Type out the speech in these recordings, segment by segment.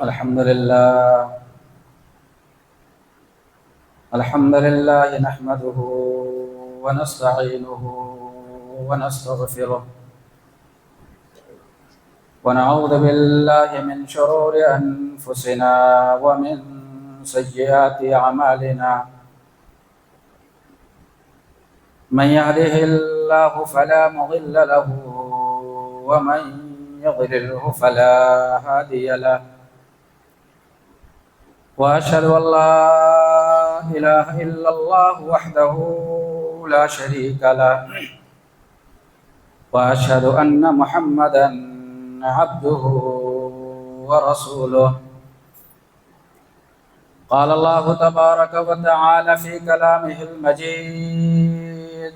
الحمد لله نحمده ونستعينه ونستغفره ونعوذ بالله من شرور أنفسنا ومن سيئات أعمالنا من يهده الله فلا مضل له ومن يضلله فلا هادي له وأشهد أن لا إله إلا الله وحده لا شريك له وأشهد أن محمدا عبده ورسوله قال الله تبارك وتعالى في كلامه المجيد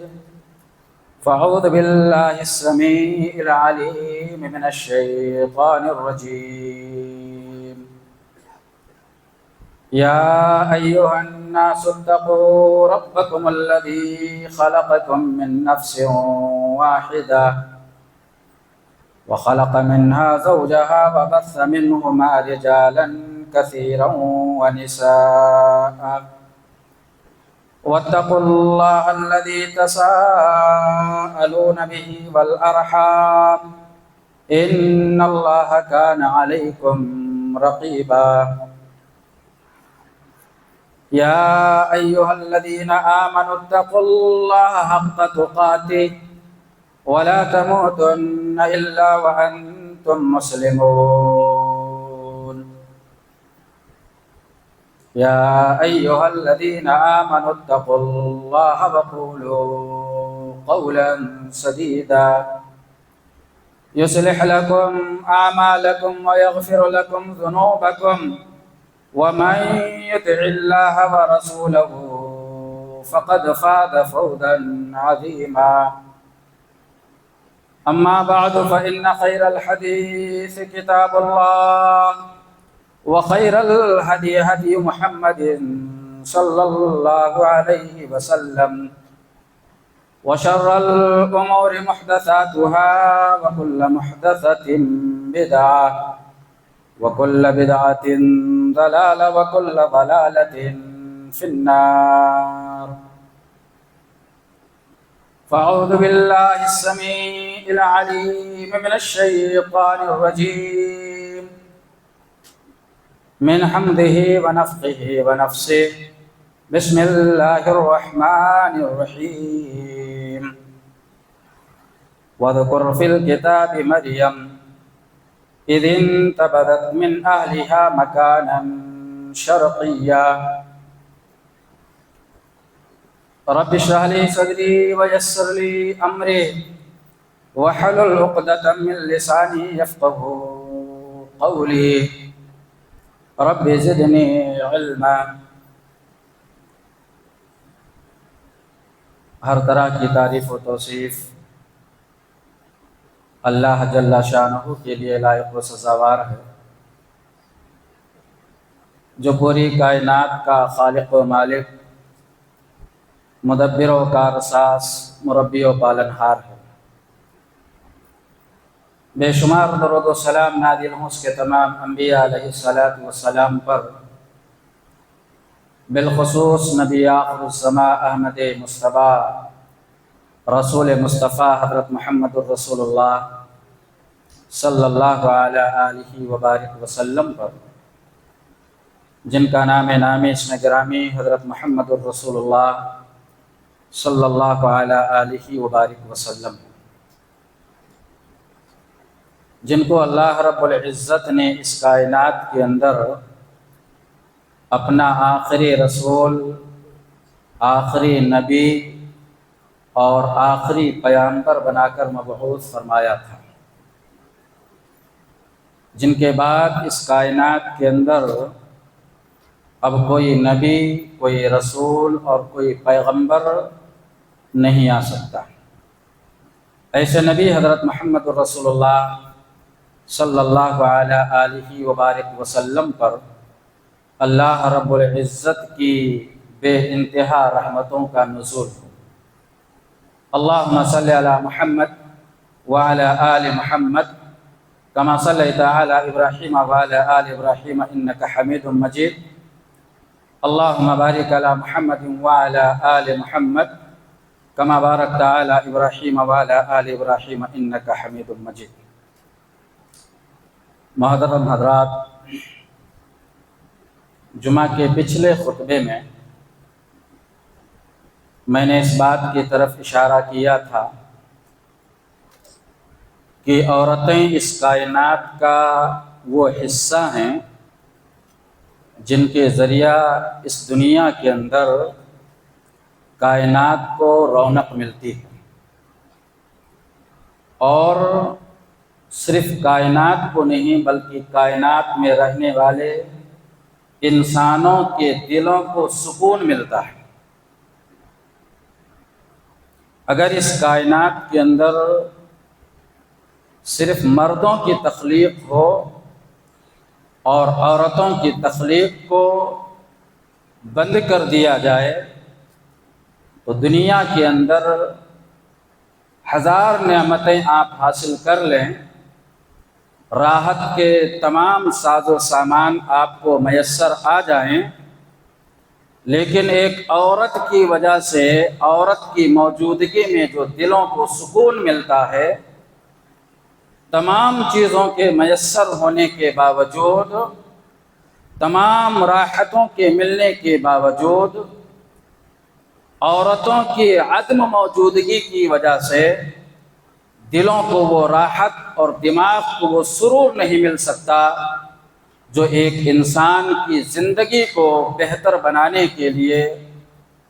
فأعوذ بالله السميع العليم من الشيطان الرجيم يا أيها الناس اتقوا ربكم الذي خلقكم من نفس واحدة وخلق منها زوجها وبث منهما رجالا كثيرا ونساء واتقوا الله الذي تساءلون به والأرحام إن الله كان عليكم رقيبا يا أيها الذين آمنوا اتقوا الله حق تقاته ولا تموتن إلا وأنتم مسلمون يا أيها الذين آمنوا اتقوا الله وقولوا قولا سديدا يصلح لكم أعمالكم ويغفر لكم ذنوبكم ومن يطع الله ورسوله فقد فاز فوزا عظيما أما بعد فإن خير الحديث كتاب الله وخير الهدي هدي محمد صلى الله عليه وسلم وشر الأمور محدثاتها وكل محدثة بدعة وكل بدعة ضلالة وكل ضلالة في النار فأعوذ بالله السميع العليم من الشيطان الرجيم من حمده ونفخه ونفسه بسم الله الرحمن الرحيم واذكر في الكتاب مريم إذ انتبذت من أهلها مكانا شرقيا رب اشرح لي صدري ويسر لي أمري واحلل عقدة من لساني يفقهوا قولي رب زدني علما. ہر طرح کی تعریف و توصیف اللہ جل شانہ کے لیے لائق و سزاوار ہے، جو پوری کائنات کا خالق و مالک، مدبر و کارساز، مربی و پالنہار ہے۔ بے شمار درود و سلام نازل ہوں اس کے تمام انبیاء علیہ السلام پر، بالخصوص نبی آخر الزماں احمد مصطفیٰ رسول مصطفیٰ حضرت محمد الرسول اللہ صلی اللہ علیہ وبارک وسلم پر، جن کا نام نامی اسم گرامی حضرت محمد الرسول اللہ صلی اللہ علیہ وبارک وسلم، جن کو اللہ رب العزت نے اس کائنات کے اندر اپنا آخری رسول، آخری نبی اور آخری پیغمبر بنا کر مبعوث فرمایا تھا، جن کے بعد اس کائنات کے اندر اب کوئی نبی، کوئی رسول اور کوئی پیغمبر نہیں آ سکتا۔ ایسے نبی حضرت محمد الرسول اللہ صلی اللہ علیہ وبارک وسلم پر اللہ رب العزت کی بے انتہا رحمتوں کا نزول ہو۔ اللہم صلی علی محمد وعلی آل محمد كما صليت على إبراهيم وعلى آل إبراهيم إنك حميد مجيد اللهم بارك على محمد وعلى آل محمد كما باركت على إبراهيم وعلى آل إبراهيم إنك حميد مجيد۔ محترم حضرات، جمعہ کے پچھلے خطبے میں نے اس بات کی طرف اشارہ کیا تھا کہ عورتیں اس کائنات کا وہ حصہ ہیں جن کے ذریعہ اس دنیا کے اندر کائنات کو رونق ملتی ہے، اور صرف کائنات کو نہیں بلکہ کائنات میں رہنے والے انسانوں کے دلوں کو سکون ملتا ہے۔ اگر اس کائنات کے اندر صرف مردوں کی تخلیق ہو اور عورتوں کی تخلیق کو بند کر دیا جائے تو دنیا کے اندر ہزار نعمتیں آپ حاصل کر لیں، راحت کے تمام ساز و سامان آپ کو میسر آ جائیں، لیکن ایک عورت کی وجہ سے، عورت کی موجودگی میں جو دلوں کو سکون ملتا ہے، تمام چیزوں کے میسر ہونے کے باوجود، تمام راحتوں کے ملنے کے باوجود، عورتوں کی عدم موجودگی کی وجہ سے دلوں کو وہ راحت اور دماغ کو وہ سرور نہیں مل سکتا جو ایک انسان کی زندگی کو بہتر بنانے کے لیے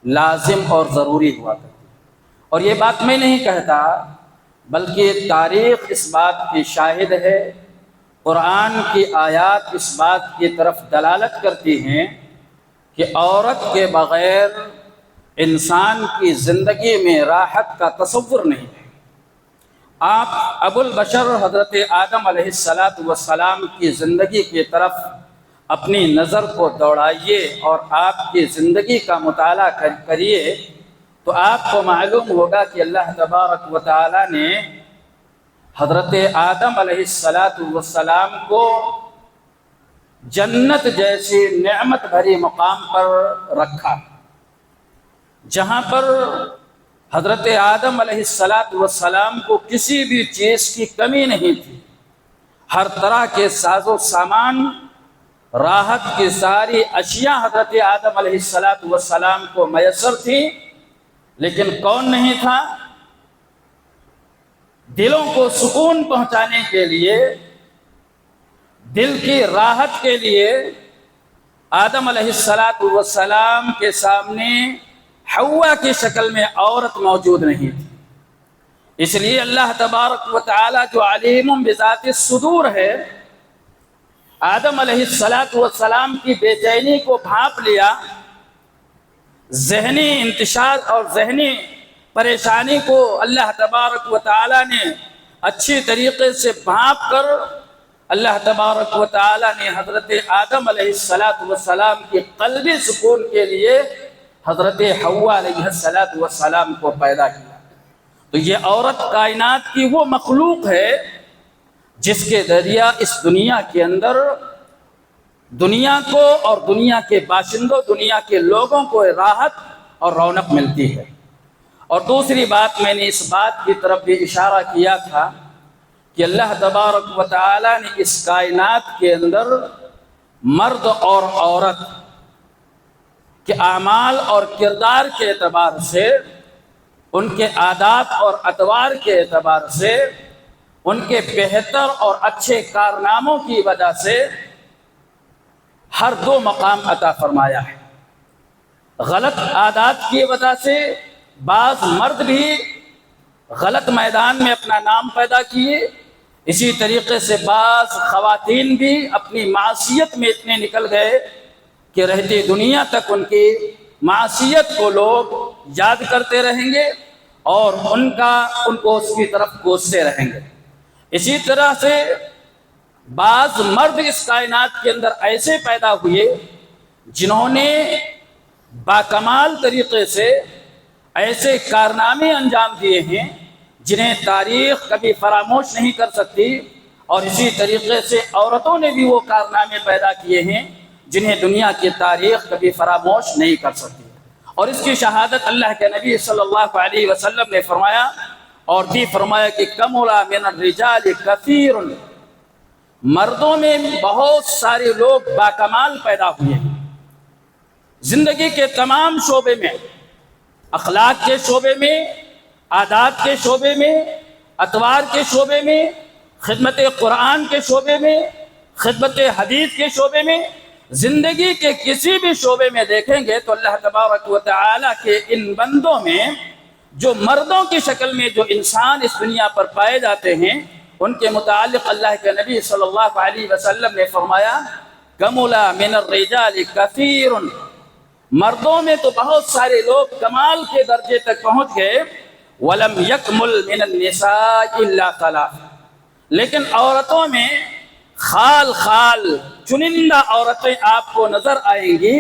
لازم اور ضروری ہوا کرتی ہے۔ اور یہ بات میں نہیں کہتا بلکہ تاریخ اس بات کی شاہد ہے، قرآن کی آیات اس بات کی طرف دلالت کرتی ہیں کہ عورت کے بغیر انسان کی زندگی میں راحت کا تصور نہیں ہے۔ آپ ابو البشر حضرت آدم علیہ السلام کی زندگی کی طرف اپنی نظر کو دوڑائیے اور آپ کی زندگی کا مطالعہ کریے تو آپ کو معلوم ہوگا کہ اللہ تبارک و تعالی نے حضرت آدم علیہ السلام کو جنت جیسی نعمت بھری مقام پر رکھا، جہاں پر حضرت آدم علیہ السلام کو کسی بھی چیز کی کمی نہیں تھی، ہر طرح کے ساز و سامان، راحت کی ساری اشیاء حضرت آدم علیہ السلام کو میسر تھی، لیکن کون نہیں تھا؟ دلوں کو سکون پہنچانے کے لیے، دل کی راحت کے لیے آدم علیہ السلام کے سامنے حوا کی شکل میں عورت موجود نہیں تھی۔ اس لیے اللہ تبارک و تعالی جو علیم بذات الصدور ہے، آدم علیہ السلام کی بے چینی کو بھانپ لیا، ذہنی انتشار اور ذہنی پریشانی کو اللہ تبارک و تعالی نے اچھی طریقے سے بھانپ کر اللہ تبارک و تعالی نے حضرت آدم علیہ السلام کی قلبی سکون کے لیے حضرت حوا علیہ السلام کو پیدا کیا۔ تو یہ عورت کائنات کی وہ مخلوق ہے جس کے ذریعہ اس دنیا کے اندر دنیا کو اور دنیا کے باشندوں، دنیا کے لوگوں کو راحت اور رونق ملتی ہے۔ اور دوسری بات میں نے اس بات کی طرف بھی اشارہ کیا تھا کہ اللہ تبارک و تعالی نے اس کائنات کے اندر مرد اور عورت کے اعمال اور کردار کے اعتبار سے، ان کے عادات اور اطوار کے اعتبار سے، ان کے بہتر اور اچھے کارناموں کی وجہ سے ہر دو مقام عطا فرمایا ہے۔ غلط عادات کی وجہ سے بعض مرد بھی غلط میدان میں اپنا نام پیدا کیے، اسی طریقے سے بعض خواتین بھی اپنی معصیت میں اتنے نکل گئے کہ رہتی دنیا تک ان کی معصیت کو لوگ یاد کرتے رہیں گے اور ان کو اس کی طرف کوستے رہیں گے۔ اسی طرح سے بعض مرد اس کائنات کے اندر ایسے پیدا ہوئے جنہوں نے باکمال طریقے سے ایسے کارنامے انجام دیے ہیں جنہیں تاریخ کبھی فراموش نہیں کر سکتی، اور اسی طریقے سے عورتوں نے بھی وہ کارنامے پیدا کیے ہیں جنہیں دنیا کی تاریخ کبھی فراموش نہیں کر سکتی، اور اس کی شہادت اللہ کے نبی صلی اللہ علیہ وسلم نے فرمایا، اور بھی فرمایا کہ کملا من الرجال کثیر، مردوں میں بہت سارے لوگ باکمال پیدا ہوئے ہیں زندگی کے تمام شعبے میں، اخلاق کے شعبے میں، عادات کے شعبے میں، اطوار کے شعبے میں، خدمت قرآن کے شعبے میں، خدمت حدیث کے شعبے میں، زندگی کے کسی بھی شعبے میں دیکھیں گے تو اللہ تبارک و تعالی کے ان بندوں میں جو مردوں کی شکل میں جو انسان اس دنیا پر پائے جاتے ہیں، ان کے متعلق اللہ کے نبی صلی اللہ علیہ وسلم نے فرمایا کملا من الرجال کثیر، مردوں میں تو بہت سارے لوگ کمال کے درجے تک پہنچ گئے، ولم یکمل من النساء الا ثلاث، لیکن عورتوں میں خال چنندہ عورتیں آپ کو نظر آئیں گی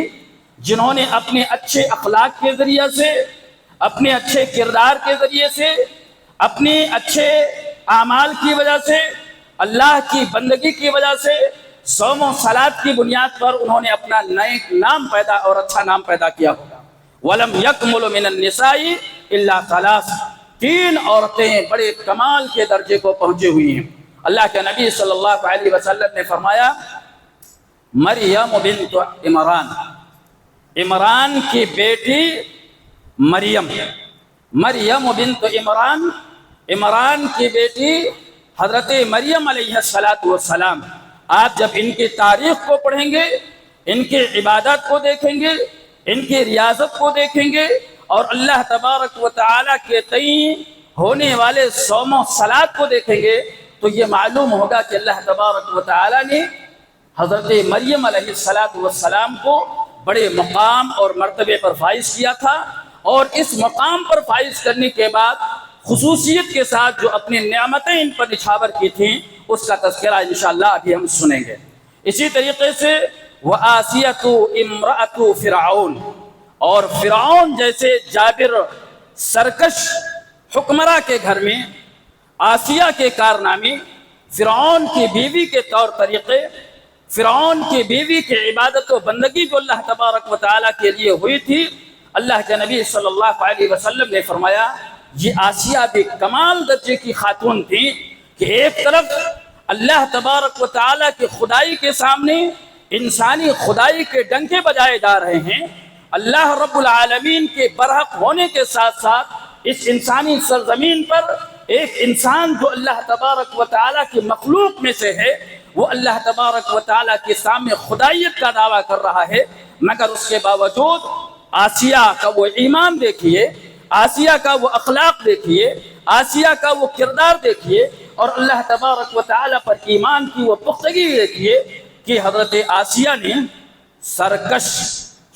جنہوں نے اپنے اچھے اخلاق کے ذریعے سے، اپنے اچھے کردار کے ذریعے سے، اپنے اچھے اعمال کی وجہ سے، اللہ کی بندگی کی وجہ سے، صوم و صلات کی بنیاد پر انہوں نے اپنا نیک نام پیدا اور اچھا نام پیدا کیا ہوگا۔ وَلَمْ يَكْمُلُ مِنَ النِّسَاءِ إِلَّا ثَلَاث، 3 عورتیں بڑے کمال کے درجے کو پہنچے ہوئی ہیں۔ اللہ کے نبی صلی اللہ علیہ وسلم نے فرمایا مریم بنت عمران، عمران کی بیٹی مریم بنت عمران، عمران کی بیٹی حضرت مریم علیہ السلام، آپ جب ان کی تاریخ کو پڑھیں گے، ان کی عبادت کو دیکھیں گے، ان کی ریاضت کو دیکھیں گے، اور اللہ تبارک و تعالیٰ کے تئیں ہونے والے صوم و صلات کو دیکھیں گے تو یہ معلوم ہوگا کہ اللہ تبارک و تعالیٰ نے حضرت مریم علیہ السلام کو بڑے مقام اور مرتبے پر فائز کیا تھا، اور اس مقام پر فائز کرنے کے بعد خصوصیت کے ساتھ جو اپنی نعمتیں ان پر نچھاور کی تھیں اس کا تذکرہ انشاءاللہ ابھی ہم سنیں گے۔ اسی طریقے سے وَآسِيَةُ امرأة فرعون، اور فرعون جیسے جابر سرکش حکمراں کے گھر میں آسیہ کے کارنامے، فرعون کی بیوی کے طور طریقے، فرعون کی بیوی کی عبادت و بندگی جو اللہ تبارک و تعالیٰ کے لیے ہوئی تھی، اللہ کے نبی صلی اللہ علیہ وسلم نے فرمایا یہ آسیہ بھی کمال درجے کی خاتون تھی کہ ایک طرف اللہ تبارک و تعالیٰ کی خدائی کے سامنے انسانی خدائی کے ڈنکے بجائے جا رہے ہیں، اللہ رب العالمین کے برحق ہونے کے ساتھ ساتھ اس انسانی سرزمین پر ایک انسان جو اللہ تبارک و تعالیٰ کی مخلوق میں سے ہے وہ اللہ تبارک و تعالیٰ کے سامنے خدائیت کا دعویٰ کر رہا ہے، مگر اس کے باوجود آسیہ کا وہ ایمان دیکھیے، آسیہ کا وہ اخلاق دیکھیے، آسیہ کا وہ کردار دیکھیے، اور اللہ تبارک و تعالیٰ پر ایمان کی وہ پختگی دیکھیے کہ حضرت آسیہ نے سرکش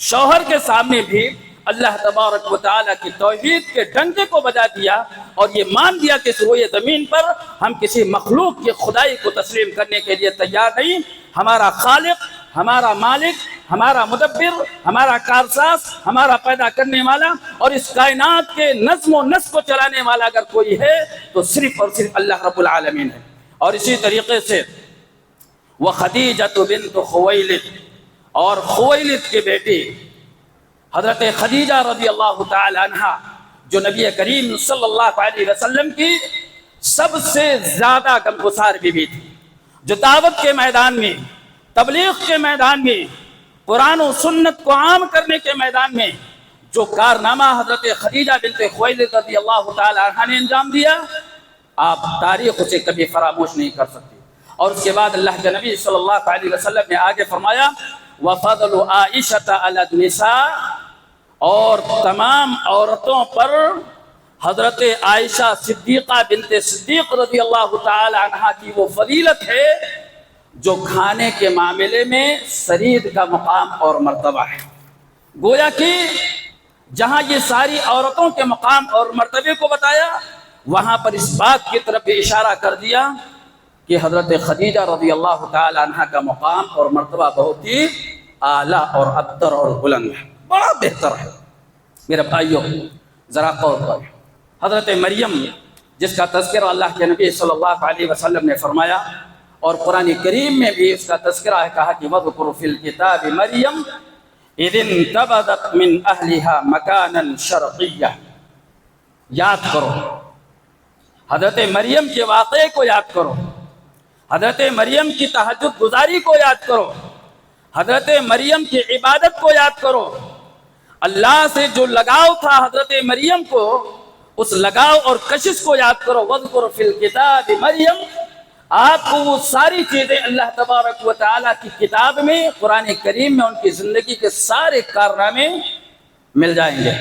شوہر کے سامنے بھی اللہ تبارک و تعالیٰ کی توحید کے ڈنکے کو بجا دیا اور یہ مان دیا کہ روئے زمین پر ہم کسی مخلوق کی خدائی کو تسلیم کرنے کے لیے تیار نہیں، ہمارا خالق، ہمارا مالک، ہمارا مدبر، ہمارا کارساز، ہمارا پیدا کرنے والا اور اس کائنات کے نظم و نسق کو چلانے والا اگر کوئی ہے تو صرف اور صرف اللہ رب العالمین ہے۔ اور اسی طریقے سے وہ خدیجہ بنت خویلد، اور خویلد کی بیٹی حضرت خدیجہ رضی اللہ تعالی عنہ جو نبی کریم صلی اللہ علیہ وسلم کی سب سے زیادہ غمگسار بیوی تھی، جو دعوت کے میدان میں، تبلیغ کے میدان میں، قرآن و سنت کو عام کرنے کے میدان میں جو کارنامہ حضرت خدیجہ بنت خویلد رضی اللہ تعالی عنہ نے انجام دیا آپ تاریخ اسے کبھی فراموش نہیں کر سکتے۔ اور اس کے بعد اللہ کے نبی صلی اللہ علیہ وسلم نے آگے فرمایا وَفَضْلُ عَائِشَةَ عَلَى النِّسَاءِ، اور تمام عورتوں پر حضرت عائشہ صدیقہ بنت صدیق رضی اللہ تعالی عنہ کی وہ فضیلت ہے جو کھانے کے معاملے میں سرید کا مقام اور مرتبہ ہے۔ گویا کہ جہاں یہ ساری عورتوں کے مقام اور مرتبے کو بتایا وہاں پر اس بات کی طرف بھی اشارہ کر دیا کہ حضرت خدیجہ رضی اللہ تعالی عنہ کا مقام اور مرتبہ بہت ہی اعلیٰ اور ابتر اور بلند ہے، بڑا بہتر ہے۔ میرے بھائیوں ذرا غور کریں، حضرت مریم جس کا تذکرہ اللہ کے نبی صلی اللہ علیہ وسلم نے فرمایا اور قرآن کریم میں بھی اس کا تذکرہ ہے، کہا کہ وَاذْكُرْ فِي الْكِتَابِ مَرْيَمَ اِذِ انتَبَذَتْ مِنْ أَهْلِهَا مَكَانًا شَرْقِيًّا۔ یاد کرو حضرت مریم کے واقعے کو، یاد کرو حضرت مریم کی تہجد گزاری کو، یاد کرو حضرت مریم کی عبادت کو، یاد کرو اللہ سے جو لگاؤ تھا حضرت مریم کو، اس لگاؤ اور کشش کو یاد کرو۔ وَاذْكُرْ فِي الْكِتَابِ مَرْيَمَ، آپ کو وہ ساری چیزیں اللہ تبارک و تعالیٰ کی کتاب میں، قرآن کریم میں ان کی زندگی کے سارے کارنامے مل جائیں گے۔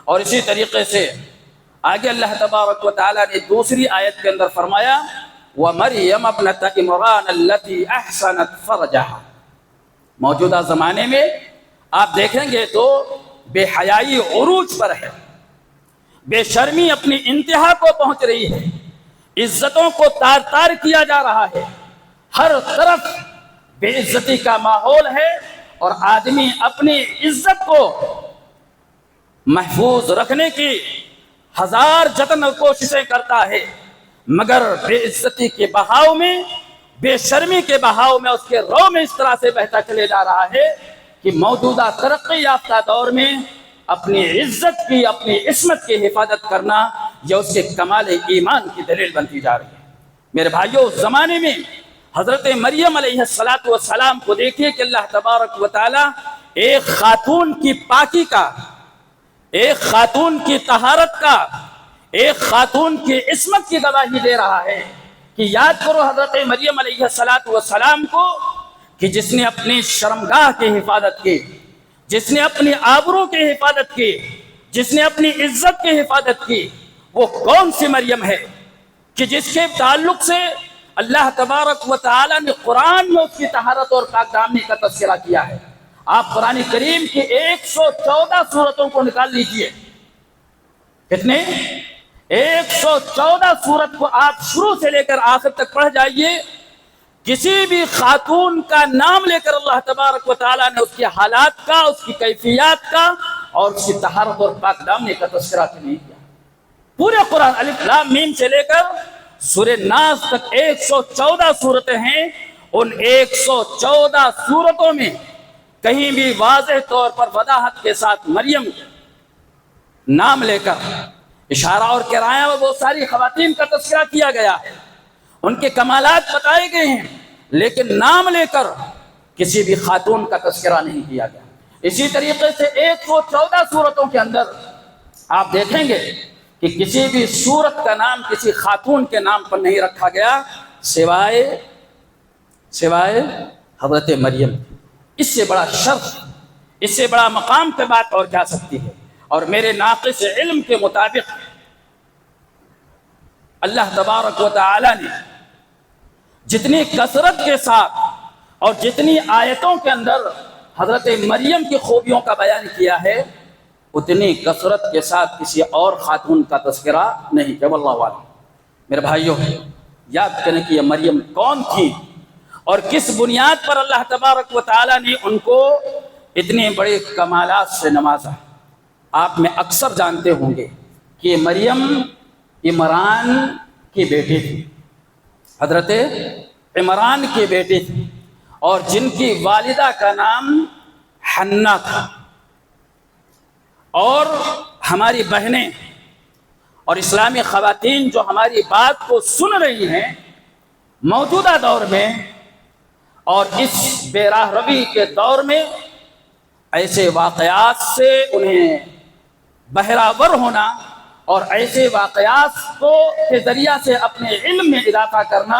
اور اسی طریقے سے آگے اللہ تبارک و تعالیٰ نے دوسری آیت کے اندر فرمایا وَمَرْيَمَ ابْنَتَ عِمْرَانَ الَّتِي أَحْسَنَتْ فَرْجَهَا۔ موجودہ زمانے میں آپ دیکھیں گے تو بے حیائی عروج پر ہے، بے شرمی اپنی انتہا کو پہنچ رہی ہے، عزتوں کو تار تار کیا جا رہا ہے، ہر طرف بے عزتی کا ماحول ہے، اور آدمی اپنی عزت کو محفوظ رکھنے کی ہزار جتن اور کوششیں کرتا ہے، مگر بے عزتی کے بہاؤ میں، بے شرمی کے بہاؤ میں، اس کے رو میں اس طرح سے بہتا چلے جا رہا ہے کہ موجودہ ترقی یافتہ دور میں اپنی عزت کی، اپنی عصمت کی حفاظت کرنا یہ اس کے کمال ایمان کی دلیل بنتی جا رہی ہے۔ میرے بھائیو، اس زمانے میں حضرت مریم علیہ السلام کو دیکھیے کہ اللہ تبارک و تعالی ایک خاتون کی پاکی کا، ایک خاتون کی طہارت کا، ایک خاتون کی عصمت کی گواہی دے رہا ہے کہ یاد کرو حضرت مریم علیہ السلام کو کہ جس نے اپنی شرمگاہ کی حفاظت کی، جس نے اپنی آبرو کی حفاظت کی، جس نے اپنی عزت کی حفاظت کی، وہ کون سی مریم ہے کہ جس کے تعلق سے اللہ تبارک و تعالی نے قرآن میں اس کی طہارت اور پاک دامنی کا تذکرہ کیا ہے۔ آپ قرآن کریم کی 114 سورتوں کو نکال لیجئے، کتنے؟ 114 سورت کو آپ شروع سے لے کر آخر تک پڑھ جائیے، کسی بھی خاتون کا نام لے کر اللہ تبارک و تعالیٰ نے اس کی حالات کا، اس کی کیفیات کا اور اس کی طہارت اور پاک دامنی کا تذکرہ نہیں کیا۔ پورے قرآن الف لام میم سے لے کر سورہ ناس تک 114 سورتیں ہیں، ان 114 سورتوں میں کہیں بھی واضح طور پر وضاحت کے ساتھ مریم نام لے کر اشارہ اور کرایہ میں بہت ساری خواتین کا تذکرہ کیا گیا ہے، ان کے کمالات بتائے گئے ہیں، لیکن نام لے کر کسی بھی خاتون کا تذکرہ نہیں کیا گیا۔ اسی طریقے سے 114 سورتوں کے اندر آپ دیکھیں گے کہ کسی بھی سورت کا نام کسی خاتون کے نام پر نہیں رکھا گیا سوائے حضرت مریم۔ اس سے بڑا شرف، اس سے بڑا مقام پہ بات اور جا سکتی ہے۔ اور میرے ناقص علم کے مطابق اللہ تبارک و تعالی نے جتنی کثرت کے ساتھ اور جتنی آیتوں کے اندر حضرت مریم کی خوبیوں کا بیان کیا ہے، اتنی کثرت کے ساتھ کسی اور خاتون کا تذکرہ نہیں کیا، واللہ اعلم۔ میرے بھائیوں، یاد کریں کہ یہ مریم کون تھی اور کس بنیاد پر اللہ تبارک و تعالی نے ان کو اتنے بڑے کمالات سے نوازا۔ آپ میں اکثر جانتے ہوں گے کہ مریم عمران کی بیٹی تھی، حضرت عمران کی بیٹی تھی، اور جن کی والدہ کا نام حنا تھا۔ اور ہماری بہنیں اور اسلامی خواتین جو ہماری بات کو سن رہی ہیں موجودہ دور میں اور اس بے راہ روی کے دور میں، ایسے واقعات سے انہیں بہراور ہونا اور ایسے واقعات کے ذریعہ سے اپنے علم میں اضافہ کرنا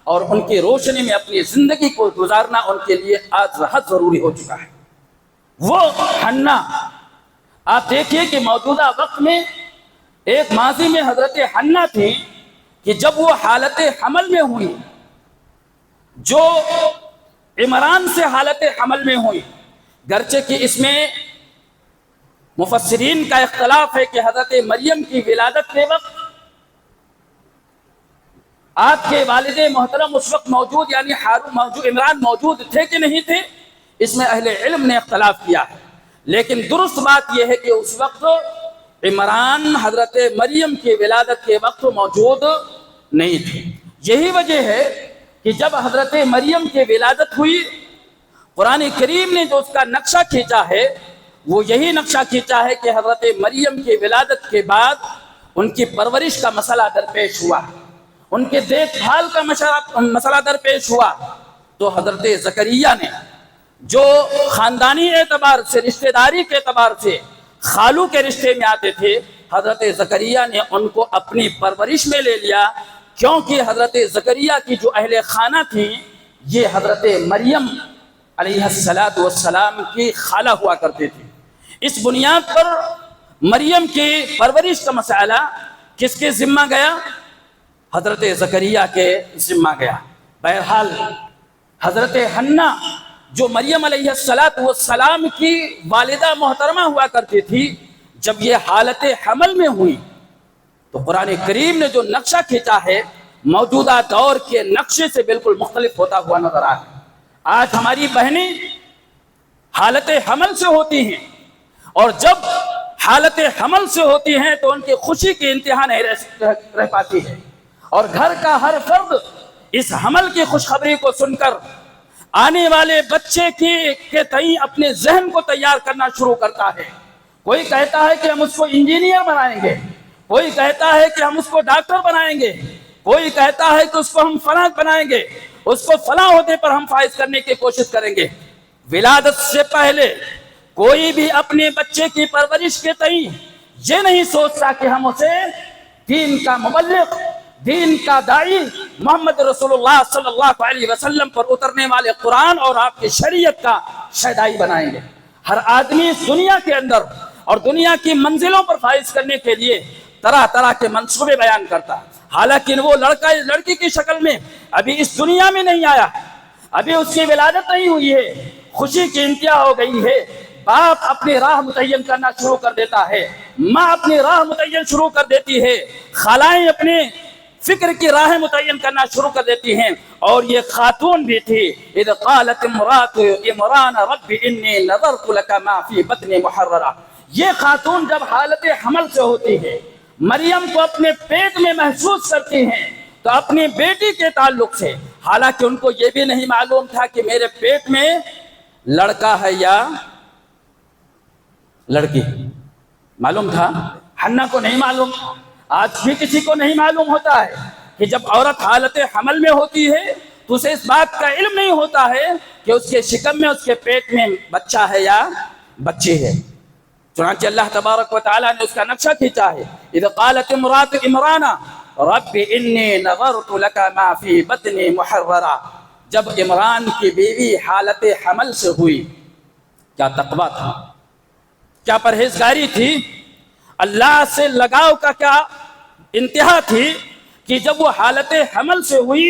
اور ان کی روشنی میں اپنی زندگی کو گزارنا ان کے لیے آج حد ضروری ہو چکا ہے۔ وہ حنا، آپ دیکھیے کہ موجودہ وقت میں ایک ماضی میں حضرت حنا تھی کہ جب وہ حالت حمل میں ہوئی، جو عمران سے حالت حمل میں ہوئی، گرچہ کہ اس میں مفسرین کا اختلاف ہے کہ حضرت مریم کی ولادت کے وقت آپ کے والد محترم اس وقت موجود، یعنی عمران موجود تھے کہ نہیں تھے، اس میں اہل علم نے اختلاف کیا ہے، لیکن درست بات یہ ہے کہ اس وقت عمران حضرت مریم کی ولادت کے وقت موجود نہیں تھے۔ یہی وجہ ہے کہ جب حضرت مریم کی ولادت ہوئی، قرآن کریم نے جو اس کا نقشہ کھینچا ہے وہ یہی نقشہ کھینچا ہے کہ حضرت مریم کی ولادت کے بعد ان کی پرورش کا مسئلہ درپیش ہوا، ان کے دیکھ بھال کا مسئلہ درپیش ہوا، تو حضرت زکریا نے جو خاندانی اعتبار سے، رشتہ داری کے اعتبار سے خالو کے رشتے میں آتے تھے، حضرت زکریا نے ان کو اپنی پرورش میں لے لیا، کیونکہ حضرت زکریا کی جو اہل خانہ تھیں یہ حضرت مریم علیہ السلام کی خالہ ہوا کرتے تھے۔ اس بنیاد پر مریم کی پرورش کا مسئلہ کس کے ذمہ گیا؟ حضرت زکریا کے ذمہ گیا۔ بہرحال حضرت حنا جو مریم علیہ السلام کی والدہ محترمہ ہوا کرتی تھی، جب یہ حالت حمل میں ہوئی تو قرآن کریم نے جو نقشہ کھینچا ہے موجودہ دور کے نقشے سے بالکل مختلف ہوتا ہوا نظر آ رہا ہے۔ آج ہماری بہنیں حالت حمل سے ہوتی ہیں، اور جب حالت حمل سے ہوتی ہیں تو ان کی خوشی کی انتہا نہیں رہ پاتی ہے، اور گھر کا ہر فرد اس حمل کی خوشخبری کو سن کر آنے والے بچے کے تئیں اپنے ذہن کو تیار کرنا شروع کرتا ہے۔ کوئی کہتا ہے کہ ہم اس کو انجینئر بنائیں گے، کوئی کہتا ہے کہ ہم اس کو ڈاکٹر بنائیں گے، کوئی کہتا ہے کہ اس کو ہم فلاں بنائیں گے، اس کو فلاں عہدے پر ہم فائز کرنے کی کوشش کریں گے۔ ولادت سے پہلے کوئی بھی اپنے بچے کی پرورش کے تئیں یہ نہیں سوچتا کہ ہم اسے دین کا مبلغ، دین کا داعی، محمد رسول اللہ صلی اللہ علیہ وسلم پر اترنے والے قرآن اور آپ کی شریعت کا شیدائی بنائیں گے۔ ہر آدمی اس دنیا کے اندر اور دنیا کی منزلوں پر فائز کرنے کے لیے طرح طرح کے منصوبے بیان کرتا ہے، حالانکہ وہ لڑکا اس لڑکی کی شکل میں ابھی اس دنیا میں نہیں آیا، ابھی اس کی ولادت نہیں ہوئی ہے، خوشی کی انتہا ہو گئی ہے۔ باپ اپنی راہ متعین کرنا شروع کر دیتا ہے، ماں اپنی راہ متعین شروع کر دیتی ہے، خالائیں اپنے فکر کی راہیں متعین کرنا شروع کر دیتی ہیں، اور یہ خاتون بھی تھی۔ اذ قالت امرأة عمران رب انی نذرت لک ما فی بطنی محررہ، یہ خاتون جب حالت حمل سے ہوتی ہے، مریم کو اپنے پیٹ میں محسوس کرتی ہیں تو اپنی بیٹی کے تعلق سے، حالانکہ ان کو یہ بھی نہیں معلوم تھا کہ میرے پیٹ میں لڑکا ہے یا لڑکی، معلوم تھا؟ حنا کو نہیں معلوم تھا، آج بھی کسی کو نہیں معلوم ہوتا ہے کہ جب عورت حالت حمل میں ہوتی ہے تو اسے اس بات کا علم نہیں ہوتا ہے کہ اس کے شکم میں، اس کے پیٹ میں بچہ ہے یا بچی ہے۔ چنانچہ اللہ تبارک و تعالیٰ نے اس کا نقشہ کھینچا ہے۔ اذ قالت امرأة عمران رب انی نذرت لک ما فی بطنی محررہ، جب عمران کی بیوی حالت حمل سے ہوئی، کیا تقویٰ تھا، کیا پرہیزگاری تھی، اللہ سے لگاؤ کا کیا انتہا تھی کہ جب وہ حالت حمل سے ہوئی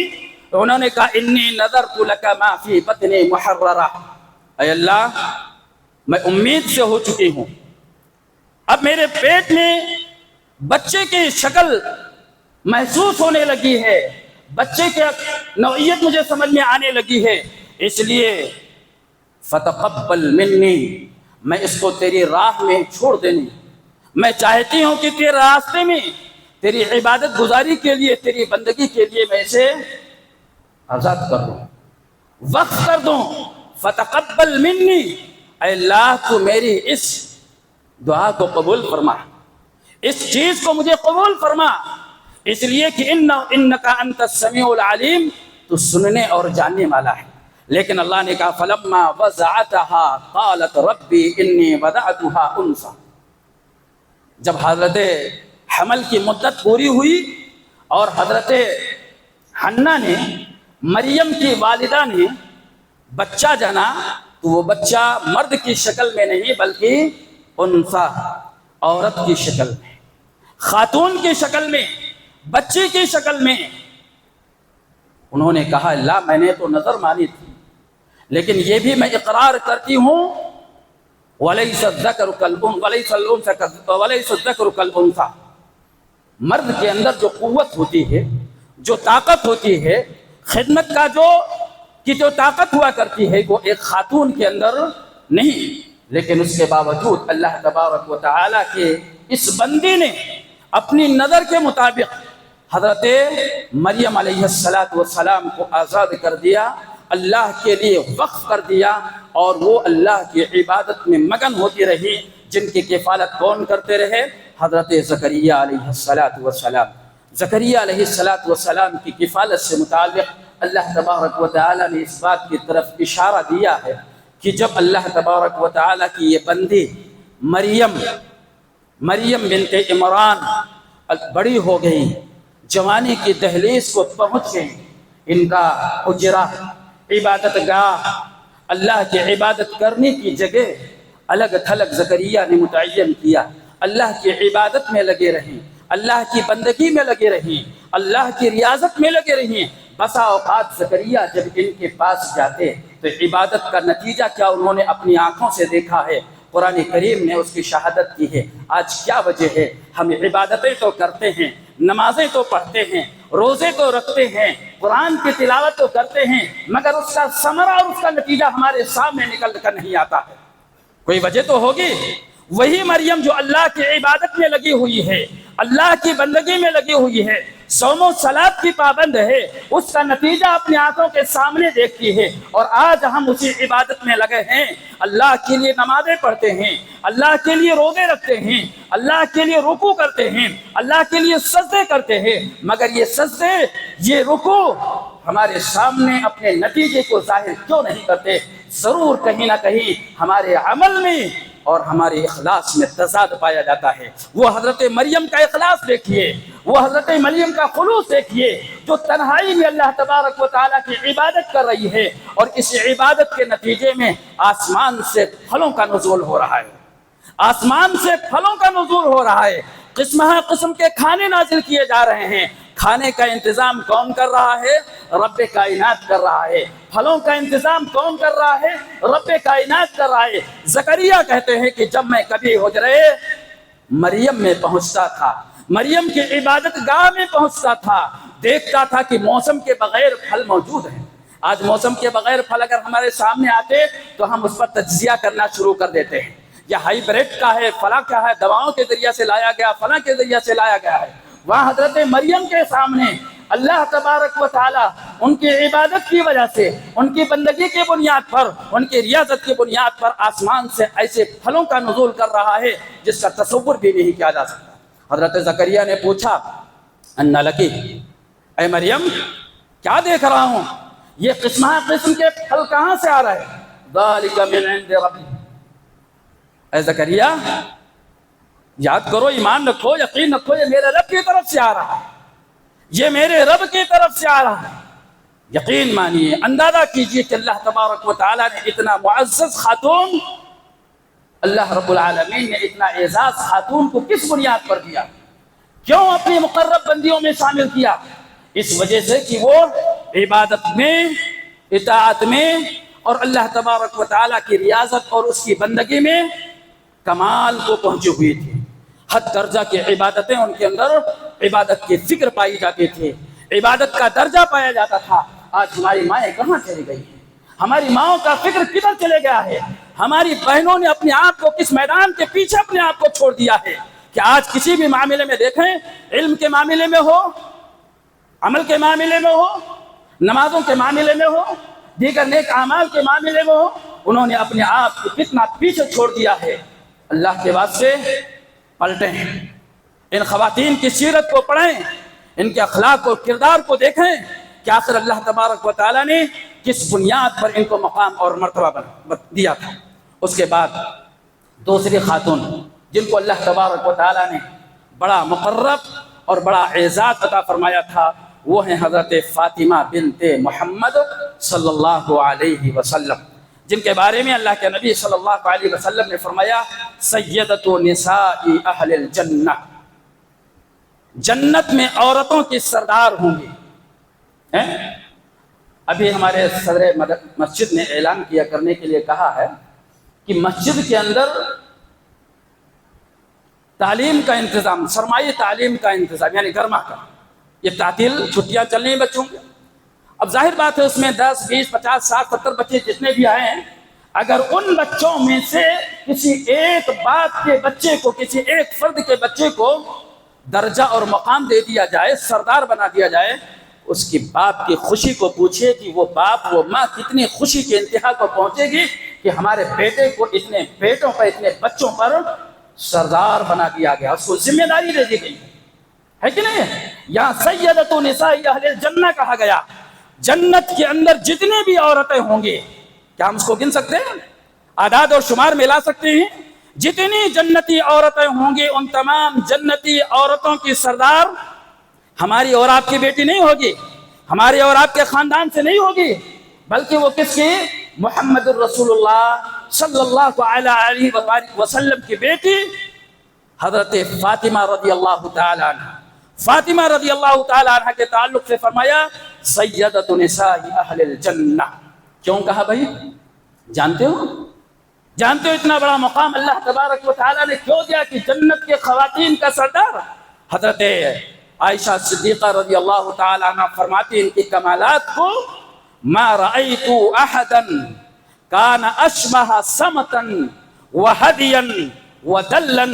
تو انہوں نے کہا انی نذرت لک ما فی بطنی محررہ، اے اللہ میں امید سے ہو چکی ہوں، اب میرے پیٹ میں بچے کی شکل محسوس ہونے لگی ہے، بچے کی نوعیت مجھے سمجھ میں آنے لگی ہے، اس لیے فتقبل منی، میں اس کو تیری راہ میں چھوڑ دینی، میں چاہتی ہوں کہ تیرے راستے میں تیری عبادت گزاری کے لیے، تیری بندگی کے لیے میں اسے آزاد کر دوں، وقف کر دوں۔ فتقبل منی، اے اللہ تو میری اس دعا کو قبول فرما، اس چیز کو مجھے قبول فرما، اس لیے کہ انک انت السمیع العلیم، تو سننے اور جاننے والا ہے۔ لیکن اللہ نے کہا فلما وضعتها قالت ربی انی وضعتها انثی، جب حضرت حمل کی مدت پوری ہوئی اور حضرت حنا نے، مریم کی والدہ نے بچہ جنا، تو وہ بچہ مرد کی شکل میں نہیں بلکہ انثی، عورت کی شکل میں، خاتون کی شکل میں، بچی کی شکل میں۔ انہوں نے کہا اللہ میں نے تو نظر مانی تھی، لیکن یہ بھی میں اقرار کرتی ہوں وَلَيْسَ الذَّكَرُ كَالْأُنثَىٰ، مرد کے اندر جو قوت ہوتی ہے، جو طاقت ہوتی ہے، خدمت کا جو طاقت ہوا کرتی ہے، وہ ایک خاتون کے اندر نہیں، لیکن اس کے باوجود اللہ تبارک و تعالیٰ کے اس بندی نے اپنی نظر کے مطابق حضرت مریم علیہ السلام کو آزاد کر دیا، اللہ کے لیے وقف کر دیا، اور وہ اللہ کی عبادت میں مگن ہوتی رہی، جن کی کفالت کون کرتے رہے؟ حضرت زکریا علیہ السلام۔ زکریا علیہ السلام کی کفالت سے متعلق اللہ تبارک و تعالیٰ نے اس بات کی طرف اشارہ دیا ہے کہ جب اللہ تبارک و تعالیٰ کی یہ بندی مریم بنت عمران بڑی ہو گئی، جوانی کی دہلیز کو پہنچ گئی، ان کا حجرہ، عبادت گاہ، اللہ کی عبادت کرنے کی جگہ الگ تھلگ زکریا نے متعین کیا، اللہ کی عبادت میں لگے رہیں، اللہ کی بندگی میں لگے رہیں، اللہ کی ریاضت میں لگے رہیں۔ بسا اوقات زکریا جب ان کے پاس جاتے تو عبادت کا نتیجہ کیا انہوں نے اپنی آنکھوں سے دیکھا ہے، قرآن کریم نے اس کی شہادت کی ہے۔ آج کیا وجہ ہے؟ ہم عبادتیں تو کرتے ہیں، نمازیں تو پڑھتے ہیں، روزے تو رکھتے ہیں، قرآن کی تلاوت تو کرتے ہیں، مگر اس کا ثمرہ اور اس کا نتیجہ ہمارے سامنے نکل کر نہیں آتا ہے۔ کوئی وجہ تو ہوگی۔ وہی مریم جو اللہ کی عبادت میں لگی ہوئی ہے، اللہ کی بندگی میں لگی ہوئی ہے، صوم و صلاۃ کی پابند ہے، اس کا نتیجہ اپنی آنکھوں کے سامنے دیکھتی ہے، اور آج ہم اسی عبادت میں لگے ہیں، اللہ کے لیے نمازیں پڑھتے ہیں، اللہ کے لیے روزے رکھتے ہیں، اللہ کے لیے رکوع کرتے ہیں، اللہ کے لیے سجدے کرتے ہیں، مگر یہ سجدے، یہ رکوع ہمارے سامنے اپنے نتیجے کو ظاہر کیوں نہیں کرتے؟ ضرور کہیں نہ کہیں ہمارے عمل میں اور ہمارے اخلاص میں تضاد پایا جاتا ہے۔ وہ حضرت مریم کا اخلاص دیکھیے، وہ حضرت مریم کا خلوص دیکھیے، جو تنہائی میں اللہ تبارک و تعالیٰ کی عبادت کر رہی ہے، اور اس عبادت کے نتیجے میں آسمان سے پھلوں کا نزول ہو رہا ہے، آسمان سے پھلوں کا نزول ہو رہا ہے، قسم قسم کے کھانے نازل کیے جا رہے ہیں۔ کھانے کا انتظام کون کر رہا ہے؟ رب کائنات کر رہا ہے۔ پھلوں کا انتظام کون کر رہا ہے؟ رب کائنات کر رہا ہے۔ زکریا کہتے ہیں کہ جب میں کبھی حجرے مریم میں پہنچتا تھا، مریم کی عبادت گاہ میں پہنچتا تھا، دیکھتا تھا کہ موسم کے بغیر پھل موجود ہیں۔ آج موسم کے بغیر پھل اگر ہمارے سامنے آتے تو ہم اس پر تجزیہ کرنا شروع کر دیتے ہیں، یا ہائی بریڈ کا ہے، فلاں کا ہے، دواؤں کے ذریعے سے لایا گیا، فلاں کے ذریعے سے لایا گیا ہے۔ وہاں حضرت مریم کے سامنے اللہ تبارک و تعالیٰ ان کی عبادت کی وجہ سے، ان کی بندگی کی بنیاد پر، ان کی ریاضت کی بنیاد پر آسمان سے ایسے پھلوں کا نزول کر رہا ہے جس کا تصور بھی نہیں کیا جا سکتا۔ حضرت زکریا نے پوچھا، انا لکی، اے مریم کیا دیکھ رہا ہوں؟ یہ قسم کے پھل کہاں سے آ رہے ہیں؟ ذالک من عند ربی۔ اے زکریا یاد کرو، ایمان رکھو، یقین رکھو، یہ میرے رب کی طرف سے آ رہا ہے، یہ میرے رب کی طرف سے آ رہا ہے۔ یقین مانیے، اندازہ کیجئے کہ اللہ تبارک و تعالیٰ نے اتنا معزز خاتون، اللہ رب العالمین نے اتنا اعزاز خاتون کو کس بنیاد پر دیا؟ کیوں اپنی مقرب بندیوں میں شامل کیا؟ اس وجہ سے کہ وہ عبادت میں، اطاعت میں، اور اللہ تبارک و تعالیٰ کی ریاضت اور اس کی بندگی میں کمال کو پہنچی ہوئی تھی۔ حد درجہ کی عبادتیں ان کے اندر، عبادت کی فکر پائی جاتی تھی، عبادت کا درجہ پایا جاتا تھا۔ آج ہماری مائیں کہاں چلی گئی ہیں؟ ہماری ماؤں کا فکر کدھر چلے گیا ہے؟ ہماری بہنوں نے اپنے آپ کو کس میدان کے پیچھے اپنے آپ کو چھوڑ دیا ہے کہ آج کسی بھی معاملے میں دیکھیں، علم کے معاملے میں ہو، عمل کے معاملے میں ہو، نمازوں کے معاملے میں ہو، دیگر نیک اعمال کے معاملے میں ہو، انہوں نے اپنے آپ کو کتنا پیچھے چھوڑ دیا ہے۔ اللہ کے واسطے پلٹیں، ان خواتین کی سیرت کو پڑھیں، ان کے اخلاق و کردار کو دیکھیں کہ آخر اللہ تبارک و تعالیٰ نے کس بنیاد پر ان کو مقام اور مرتبہ دیا تھا۔ اس کے بعد دوسری خاتون جن کو اللہ تبارک و تعالیٰ نے بڑا مقرب اور بڑا اعزاز عطا فرمایا تھا، وہ ہیں حضرت فاطمہ بنت محمد صلی اللہ علیہ وسلم، جن کے بارے میں اللہ کے نبی صلی اللہ علیہ وسلم نے فرمایا، سیدۃ نساء اہل الجنہ، جنت میں عورتوں کی سردار ہوں گی۔ ابھی ہمارے صدر مسجد نے اعلان کیا کرنے کے لیے کہا ہے کہ مسجد کے اندر تعلیم کا انتظام، سرمائی تعلیم کا انتظام، یعنی گرما کا، یہ تعطیل چھٹیاں چل رہی ہیں بچوں کی، اب ظاہر بات ہے اس میں 10 20 50 60 70 بچے جتنے بھی آئے ہیں، اگر ان بچوں میں سے کسی ایک بات کے بچے کو، کسی ایک فرد کے بچے کو درجہ اور مقام دے دیا جائے، سردار بنا دیا جائے، اس کی باپ کی خوشی کو پوچھے کہ وہ باپ، وہ ماں کتنی خوشی کے انتہا کو پہنچے گی کہ ہمارے بیٹے کو اتنے بیٹوں پر، اتنے بچوں پر سردار بنا دیا گیا، اس کو ذمہ داری دے دی گئی ہے کہ نہیں؟ یہاں سیدۃ نساء اہل الجنہ کہا گیا، جنت کے اندر جتنے بھی عورتیں ہوں گی، کیا ہم اس کو گن سکتے ہیں؟ اعداد اور شمار ملا سکتے ہیں؟ جتنی جنتی عورتیں ہوں گی ان تمام جنتی عورتوں کی سردار ہماری اور آپ کی بیٹی نہیں ہوگی، ہمارے اور آپ کے خاندان سے نہیں ہوگی، بلکہ وہ کس کی؟ محمد الرسول اللہ صلی اللہ علیہ وآلہ وسلم کی بیٹی حضرت فاطمہ رضی اللہ تعالی عنہ۔ فاطمہ رضی اللہ تعالی عنہ کے تعلق سے فرمایا سیدۃ نساء اہل الجنہ۔ کیوں کہا بھائی؟ جانتے ہو اتنا بڑا مقام اللہ تبارک و تعالی نے کیوں دیا کہ جنت کے خواتین کا سردار؟ حضرت عائشہ صدیقہ رضی اللہ تعالی عنہ فرماتی ان کی کمالات کو، ما رأیت احدا کان اشبہ سمتا وہدیا ودلا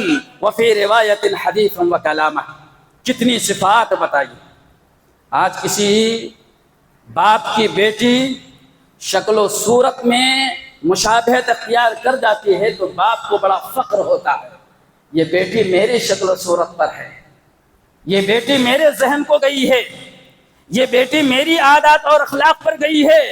وفی روایت حدیث وکلامہ۔ کتنی صفات بتائی۔ آج کسی باپ کی بیٹی شکل و صورت میں مشابہت اختیار کر جاتی ہے تو باپ کو بڑا فخر ہوتا ہے، یہ بیٹی میری شکل و صورت پر ہے، یہ بیٹی میرے ذہن کو گئی ہے، یہ بیٹی میری عادات اور اخلاق پر گئی ہے۔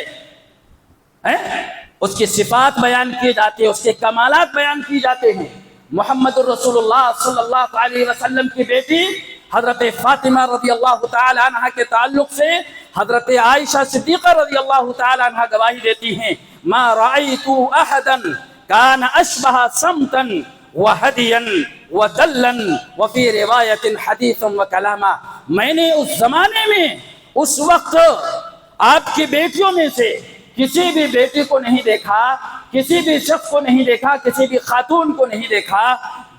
اس کی صفات بیان کی جاتی ہے، اس کے کمالات بیان کی جاتے ہیں۔ محمد الرسول اللہ صلی اللہ علیہ وسلم کی بیٹی حضرت فاطمہ رضی اللہ تعالی عنہ کے تعلق سے حضرت عائشہ صدیقہ رضی اللہ تعالی عنہ گواہی دیتی ہیں، ما رأیت احدا کان اشبہ سمتا وہدیا ودلا وفی روایت حدیث وکلامہ۔ میں نے اس زمانے میں، اس وقت آپ کی بیٹیوں میں سے کسی بھی بیٹی کو نہیں دیکھا، کسی بھی شخص کو نہیں دیکھا، کسی بھی خاتون کو نہیں دیکھا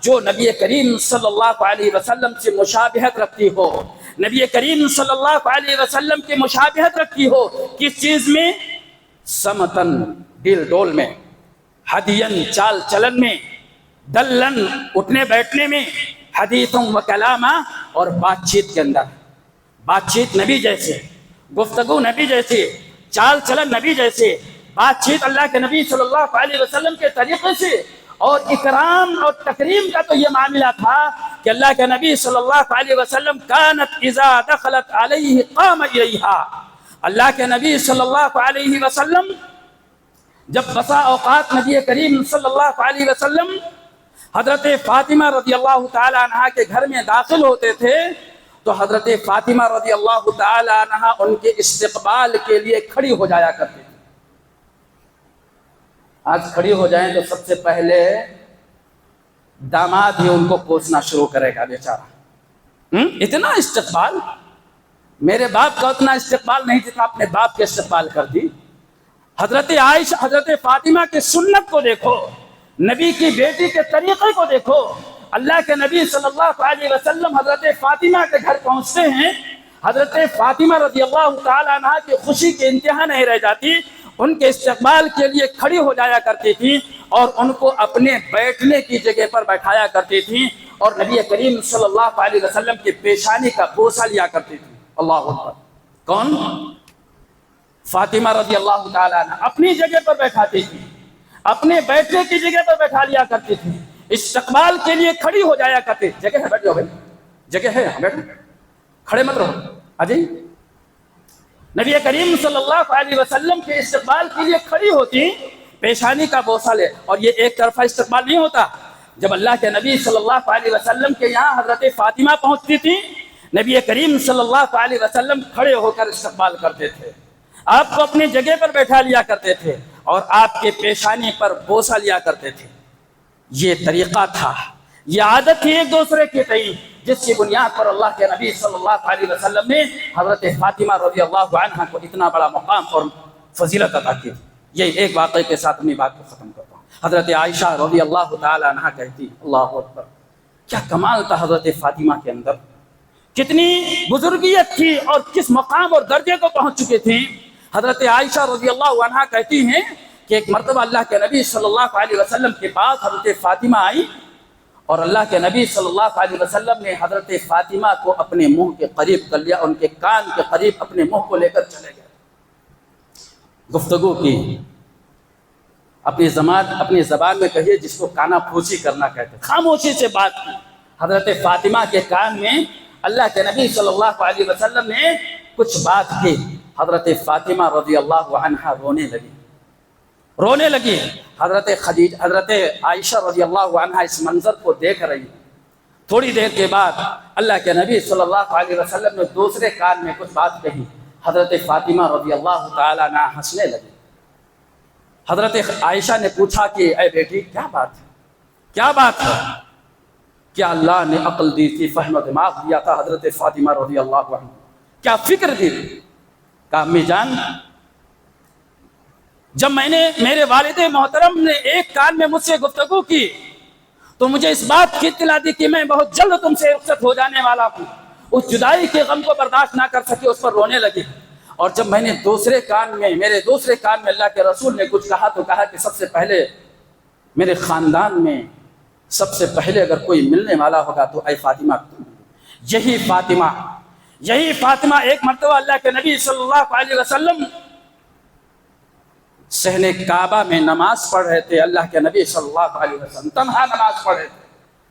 جو نبی کریم صلی اللہ علیہ وسلم سے مشابہت رکھتی ہو، نبی کریم صلی اللہ علیہ وسلم کی مشابہت رکھتی ہو۔ کس چیز میں؟ سمتن، دل ڈول میں، ہدین، چال چلن میں، دلن، اٹھنے بیٹھنے میں، حدیثوں و کلامہ، اور بات چیت کے اندر، بات چیت نبی جیسے، گفتگو نبی جیسے، چال چلن نبی جیسے، بات چیت اللہ کے نبی صلی اللہ علیہ وسلم کے طریقے سے۔ اور اکرام اور تکریم کا تو یہ معاملہ تھا کہ اللہ کے نبی صلی اللہ علیہ وسلم کانت اذا دخلت علیہ قام الیہا، اللہ کے نبی صلی اللہ علیہ وسلم جب بسا اوقات نبی کریم صلی اللہ علیہ وسلم حضرت فاطمہ رضی اللہ تعالی عنہ کے گھر میں داخل ہوتے تھے تو حضرت فاطمہ رضی اللہ تعالی عنہ ان کے استقبال کے لیے کھڑی ہو جایا کرتی تھی۔ آج کھڑی ہو جائیں تو سب سے پہلے داماد ہی ان کو کوسنا شروع کرے گا بیچارہ۔ اتنا استقبال، میرے باپ کا اتنا استقبال نہیں جتنا اپنے باپ کے استقبال کر دی۔ حضرت عائشہ، حضرت فاطمہ کی سنت کو دیکھو، نبی کی بیٹی کے طریقے کو دیکھو۔ اللہ کے نبی صلی اللہ علیہ وسلم حضرت فاطمہ کے گھر پہنچتے ہیں، حضرت فاطمہ رضی اللہ تعالی عنہ کی خوشی کی انتہا نہیں رہ جاتی، ان کے استقبال کے لیے کھڑی ہو جایا کرتی تھی اور ان کو اپنے بیٹھنے کی جگہ پر بیٹھایا کرتی تھی اور نبی کریم صلی اللہ علیہ وسلم کی پیشانی کا بوسہ لیا کرتی تھی۔ اللہ اکبر۔ کون؟ فاطمہ رضی اللہ تعالی عنہ اپنی جگہ پر بیٹھاتی تھی، اپنے بیٹھنے کی جگہ پر بیٹھا لیا کرتی تھی، استقبال کے لیے کھڑی ہو جایا کرتی۔ جگہ ہے، بیٹھ جاؤ بھائی، جگہ ہے، بیٹھو، کھڑے مت رہو، آ جائیے۔ نبی کریم صلی اللہ علیہ وسلم کے استقبال کے لیے کھڑی ہوتی، پیشانی کا بوسہ لے، اور یہ ایک طرفہ استقبال نہیں ہوتا۔ جب اللہ کے نبی صلی اللہ علیہ وسلم کے یہاں حضرت فاطمہ پہنچتی تھی، نبی کریم صلی اللہ علیہ وسلم کھڑے ہو کر استقبال کرتے تھے، آپ کو اپنی جگہ پر بیٹھا لیا کرتے تھے اور آپ کے پیشانی پر بوسہ لیا کرتے تھے۔ یہ طریقہ تھا، یہ عادت تھی ایک دوسرے کے تئیں، جس کی بنیاد پر اللہ کے نبی صلی اللہ علیہ وسلم نے حضرت فاطمہ رضی اللہ عنہا کو اتنا بڑا مقام اور فضیلت عطا کی۔ یہ ایک واقعے کے ساتھ اپنی بات کو ختم کرتا ہوں۔ حضرت عائشہ رضی اللہ تعالی عنہا کہتی، اللہ اکبر، کیا کمال تھا حضرت فاطمہ کے اندر، کتنی بزرگیت تھی اور کس مقام اور درجے کو پہنچ چکے تھے۔ حضرت عائشہ رضی اللہ عنہا کہتی ہیں کہ ایک مرتبہ اللہ کے نبی صلی اللہ علیہ وسلم کے پاس حضرت فاطمہ آئی اور اللہ کے نبی صلی اللہ علیہ وسلم نے حضرت فاطمہ کو اپنے منہ کے قریب کر لیا، ان کے کان کے قریب اپنے منہ کو لے کر چلے گئے، گفتگو کی، اپنی زبان میں کہیے جس کو کانا پھوسی کرنا کہتے ہیں، خاموشی سے بات کی۔ حضرت فاطمہ کے کان میں اللہ کے نبی صلی اللہ علیہ وسلم نے کچھ بات کی، حضرت فاطمہ رضی اللہ عنہا رونے لگی۔ حضرت عائشہ رضی اللہ عنہا اس منظر کو دیکھ رہی۔ تھوڑی دیر کے بعد اللہ کے نبی صلی اللہ علیہ وسلم نے دوسرے کان میں کچھ بات کہی، حضرت فاطمہ رضی اللہ تعالیٰ عنہا ہنسنے لگی۔ حضرت عائشہ نے پوچھا کہ اے بیٹی کیا بات ہے، کیا بات ہے؟ کیا اللہ نے عقل دی تھی، فہم و دماغ دیا تھا حضرت فاطمہ رضی اللہ عنہ؟ کیا فکر دی تھی؟ کہا امی جان، جب میرے والد محترم نے ایک کان میں مجھ سے گفتگو کی تو مجھے اس بات کی اطلاع دی کہ میں بہت جلد تم سے رخصت ہو جانے والا ہوں۔ اس جدائی کے غم کو برداشت نہ کر سکی، اس پر رونے لگی۔ اور جب میں نے میرے دوسرے کان میں اللہ کے رسول نے کچھ کہا تو کہا کہ سب سے پہلے میرے خاندان میں سب سے پہلے اگر کوئی ملنے والا ہوگا تو اے فاطمہ تم۔ یہی فاطمہ ایک مرتبہ اللہ کے نبی صلی اللہ علیہ وسلم صحن کعبہ میں نماز پڑھ رہے تھے، اللہ کے نبی صلی اللہ علیہ وسلم تنہا نماز پڑھ رہے تھے،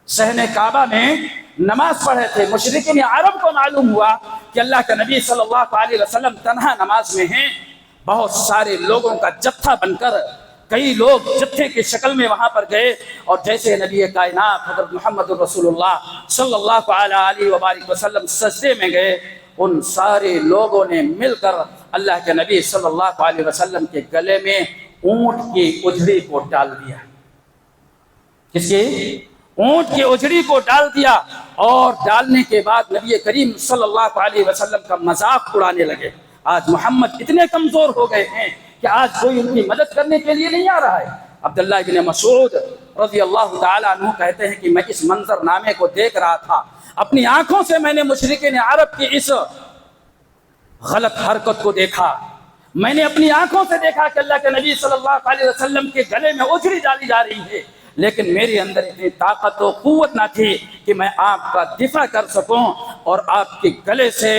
صحن کعبہ میں نماز پڑھ رہے تھے۔ مشرکین عرب کو معلوم ہوا کہ اللہ کے نبی صلی اللہ علیہ وسلم تنہا نماز میں ہیں، بہت سارے لوگوں کا جتھا بن کر کئی لوگ جتھے کی شکل میں وہاں پر گئے، اور جیسے نبی کائنات حضرت محمد رسول اللہ صلی اللہ علیہ وآلہ وسلم سجدے میں گئے، ان سارے لوگوں نے مل کر اللہ کے نبی صلی اللہ علیہ وسلم کے گلے میں اونٹ کی اجڑی کو ڈال دیا۔ کس کی؟ اونٹ کی اجڑی کو ڈال دیا، اور ڈالنے کے بعد نبی کریم صلی اللہ علیہ وسلم کا مذاق اڑانے لگے۔ آج محمد اتنے کمزور ہو گئے ہیں کہ آج کوئی ان کی مدد کرنے کے لیے نہیں آ رہا ہے۔ عبداللہ بن مسعود رضی اللہ تعالیٰ عنہ کہتے ہیں کہ میں اس منظر نامے کو دیکھ رہا تھا، اپنی آنکھوں سے میں نے مشرکین عرب کی اس غلط حرکت کو دیکھا، میں نے اپنی آنکھوں سے دیکھا کہ اللہ کے نبی صلی اللہ علیہ وسلم کے گلے میں اجڑی ڈالی جا رہی ہے، لیکن میرے اندر اتنی طاقت و قوت نہ تھی کہ میں آپ کا دفاع کر سکوں اور آپ کے گلے سے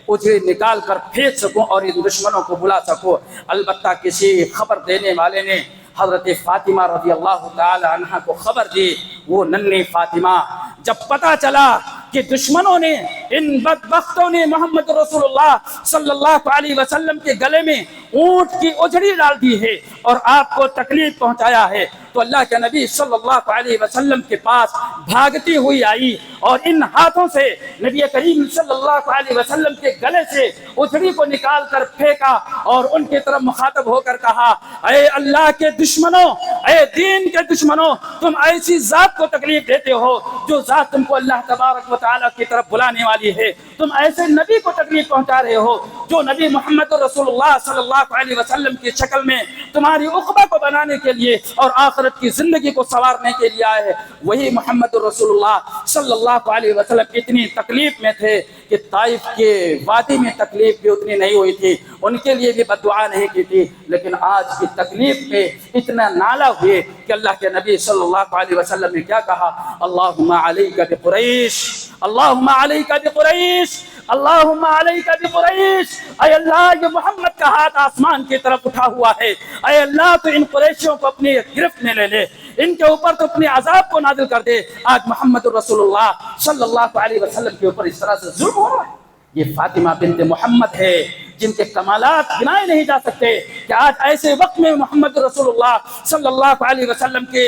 اجڑی نکال کر پھینک سکوں اور ان دشمنوں کو بلا سکوں۔ البتہ کسی خبر دینے والے نے حضرت فاطمہ رضی اللہ تعالی عنہ کو خبر دی۔ وہ ننھی فاطمہ، جب پتہ چلا کہ دشمنوں نے، ان بدبختوں نے محمد رسول اللہ صلی اللہ علیہ وسلم کے گلے میں اونٹ کی اجڑی ڈال دی ہے اور آپ کو تکلیف پہنچایا ہے، تو اللہ کے نبی صلی اللہ علیہ وسلم کے پاس بھاگتی ہوئی آئی اور ان ہاتھوں سے نبی کریم صلی اللہ علیہ وسلم کے گلے سے اجڑی کو نکال کر پھینکا اور ان کی طرف مخاطب ہو کر کہا، اے اللہ کے دشمنوں، اے دین کے دشمنوں، تم ایسی ذات کو تکلیف دیتے ہو جو ذات تم کو اللہ تبارک و تعالیٰ کی طرف بلانے والی ہے، تم ایسے نبی کو تکلیف پہنچا رہے ہو جو نبی محمد رسول اللہ صلی اللہ علیہ وسلم کی شکل میں تمہاری عقبہ کو بنانے کے لیے اور آخرت کی زندگی کو سنوارنے کے لیے آئے ہیں۔ وہی محمد رسول اللہ صلی اللہ علیہ وسلم اتنی تکلیف میں تھے کہ طائف کے وادی میں تکلیف بھی اتنی نہیں ہوئی تھی، ان کے لیے بھی بد دعا نہیں کی تھی، لیکن آج کی تکلیف پہ اتنا نالا ہوئے کہ اللہ کے نبی صلی اللہ علیہ وسلم نے کیا کہا، اللہم علیک بقریش، اللہم علیک بقریش، اللہم علیک بقریش۔ اے اللہ، یہ محمد کا ہاتھ آسمان کی طرف اٹھا ہوا ہے، اے اللہ تو ان قریشیوں کو اپنی گرفت میں لے لے، ان کے اوپر تو اپنے عذاب کو نازل کر دے۔ آج محمد رسول اللہ صلی اللہ علیہ وسلم کے اوپر اس طرح سے ظلم ہو رہا ہے۔ یہ فاطمہ بنت محمد ہے جن کے کمالات گنائے نہیں جا سکتے کہ آج ایسے وقت میں محمد رسول اللہ صلی اللہ علیہ وسلم کی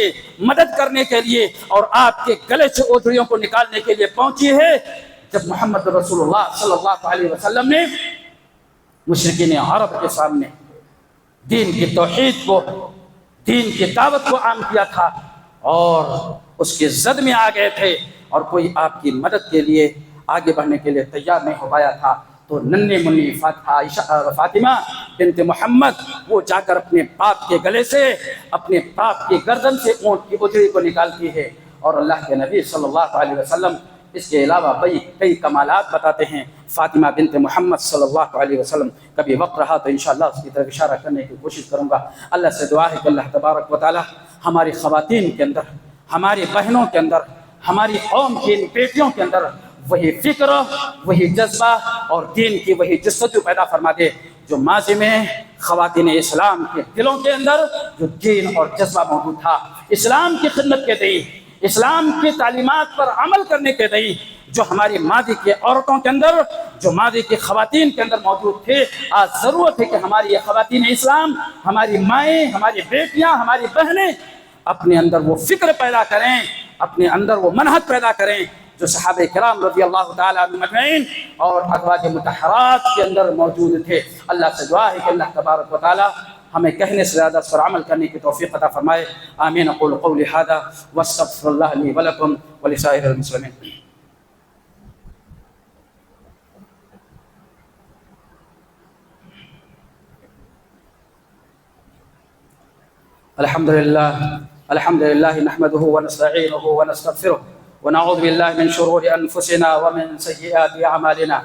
مدد کرنے کے لیے اور آپ کے گلے سے اوجڑیوں کو نکالنے کے لیے پہنچی ہے، جب محمد رسول اللہ صلی اللہ علیہ وسلم نے مشرکین عرب کے سامنے دین کی توحید کو، دین کی دعوت کو عام کیا تھا اور اس کے زد میں آ گئے تھے اور کوئی آپ کی مدد کے لیے آگے بڑھنے کے لیے تیار نہیں ہو پایا تھا، تو ننھی منی فاطمہ بنت محمد وہ جا کر اپنے باپ کے گلے سے، اپنے باپ کی گردن سے اونٹ کی اجڑی کو نکالتی ہے۔ اور اللہ کے نبی صلی اللہ علیہ وسلم اس کے علاوہ کئی کمالات بتاتے ہیں فاطمہ بنت محمد صلی اللہ علیہ وسلم۔ کبھی وقت رہا تو انشاءاللہ اس کی طرف اشارہ کرنے کی کوشش کروں گا۔ اللہ سے دعا ہے کہ اللہ تبارک و تعالی ہماری خواتین کے اندر، ہماری بہنوں کے اندر ہماری قوم کی ان بیٹیوں کے اندر وہی فکر، وہی جذبہ اور دین کی وہی جستجو پیدا فرما دے جو ماضی میں خواتین اسلام کے دلوں کے اندر جو دین اور جذبہ موجود تھا، اسلام کی خدمت کے تئیں، اسلام کی تعلیمات پر عمل کرنے کے تئیں جو ہماری ماضی کی عورتوں کے اندر، جو ماضی کی خواتین کے اندر موجود تھے، آج ضرورت ہے کہ ہماری یہ خواتین اسلام، ہماری مائیں، ہماری بیٹیاں، ہماری بہنیں اپنے اندر وہ فکر پیدا کریں، اپنے اندر وہ منہج پیدا کریں جو صحابہ کرام رضی اللہ تعالیٰ عنہم اجمعین اور ازواج مطہرات کے اندر موجود تھے۔ اللہ سے دعا ہے کہ اللہ تبارک و تعالیٰ ہمیں کہنے سے زیادہ اس پر عمل کرنے کی توفیق عطا فرمائے۔ آمین۔ اقول قولی ھذا واستغفر اللہ لی ولکم ولسائر المسلمین۔ الحمد لله نحمده ونستعينه ونستغفره ونعوذ بالله من شرور أنفسنا ومن سيئات أعمالنا،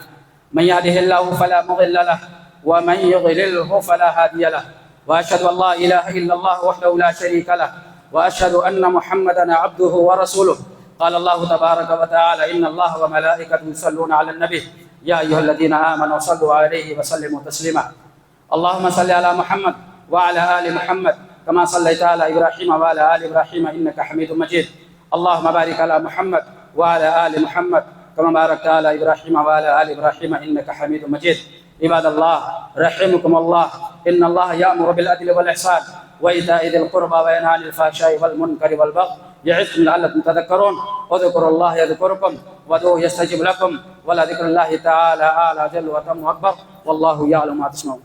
من يهده الله فلا مضل له ومن يضلله فلا هادي له، وأشهد أن لا إله إلا الله وحده لا شريك له، وأشهد أن محمدا عبده ورسوله. قال الله تبارك وتعالى: إن الله وملائكته يصلون على النبي يا أيها الذين آمنوا صلوا عليه وسلموا تسليما. اللهم صل على محمد وعلى آل محمد كما صليت على إبراهيم وعلى آل إبراهيم إنك حميد مجيد. اللهم بارك على محمد وعلى آل محمد كما باركت على إبراهيم وعلى آل إبراهيم إنك حميد مجيد. عباد الله رحمكم الله، إن الله يأمر بالعدل والإحسان وإيتاء ذي القربى وينهى عن الفحشاء والمنكر والبغي يعظكم لعلكم تذكرون. واذكروا الله يذكركم وادعوه يستجب لكم ولذكر الله تعالى أعلى جل وتم أكبر والله يعلم ما تصنعون.